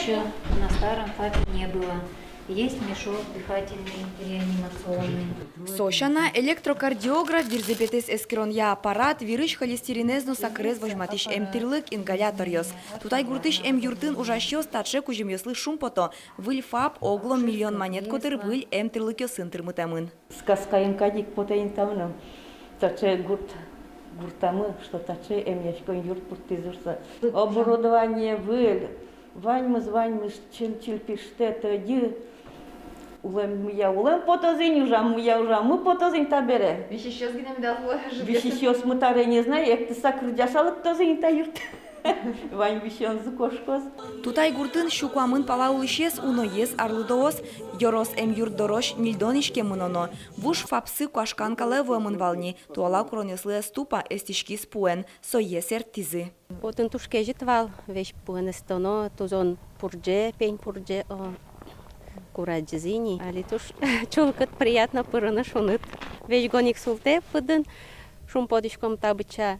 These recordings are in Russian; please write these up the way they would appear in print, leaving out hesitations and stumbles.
еще на старом ФАПе не было. Есть мешок дыхательный, реанимационный. Сошана электрокардиограф вирзепетес эскеронья аппарат вирыш холестеринезну сакрез вожматиш эмтирлык ингалятор йос. Тутай гуртыш юртын ужащёс татше кужем йослы шумпото. Выль ФАП оглом миллион монет котыр выль эмтирлык йосын тырмытамын. Сказкаем кадик потаин тамным. Таче гуртамы, что таче яшкон юрт пуртизурса. Оборудование выль. Ваньмыз, чем чилпиштета ди. Улем потозин уже, мы потозин табере. Вещещёс гидем дал Вещещёс мы таре не знаю, як ты сакрдяшалык тозин та юрт. Вань вещён зукошкос. Тутай гуртын щукуамын палаулышес уноес арлыдоос, йорос юрт дорош нильдонишке мыноно. Вуш фапсы куашканка левуэмын вални, туала кронеслы ступа эстишки спуэн, соесер тизы. Потом тушке житвал, вещь пуэнестоно, тузон пурдже, пень пурдже, кураджизини. Али туш чулкат приятно пырына шуныт. Вещь гоник султе пыдын, шумподишком табыча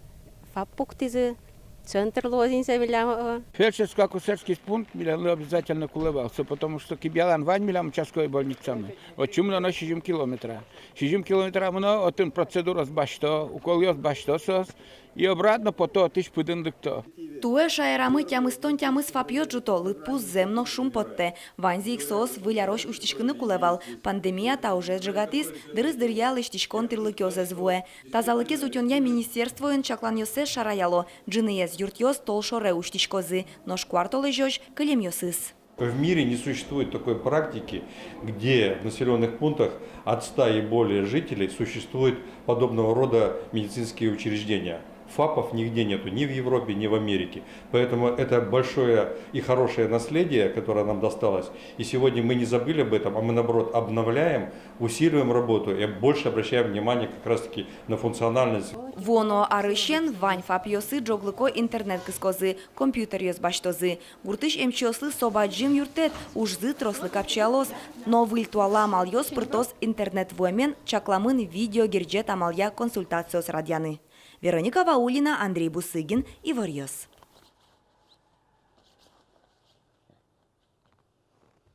фаппук тизы. Центр лозинца милям. Фельдшерско-акушерский пункт милям обязательно кулывался, потому что кибялан вань милям участковой больницы. Вот чему на 60 километра. 60 километра мно, отын процедура с башто, укол йос башто сос, и обратно по то тысяч пыдын дыкто. Туэ шайрамы тямыстон тямыс фапьёт жуто, лытпус земно шумпотте. Ванзи иксос вылярош уштишкыны кулевал. Пандемия та уже джигатис, дырыс дырьял иштишкон тырлыкёзе звуэ. Тазалыке зутёнья министерствоен чакланьёсе шараяло. Джиныез юртьёс толшоре уштишкозы. Нош квартолы жёж кылемьёсыс. В мире не существует такой практики, где в населенных пунктах от 100 и более жителей существуют подобного рода медицинские учреждения. ФАПов нигде нету, ни в Европе, ни в Америке. Поэтому это большое и хорошее наследие, которое нам досталось. И сегодня мы не забыли об этом, а мы наоборот обновляем, усиливаем работу и больше обращаем внимание как раз таки на функциональность. Воно арышен вань фапьёсы джоглыко интернет кыскозы, компьютер ёс баштозы. Гуртыш эмчёслы собаджим юртет, ужзы трослы капчалос. Но выль туала мальёс пртос интернет вомен, чакламын видео герджет амалья консультациос радяны. Вероника Ваулина, Андрей Бусыгин, Иварьёс.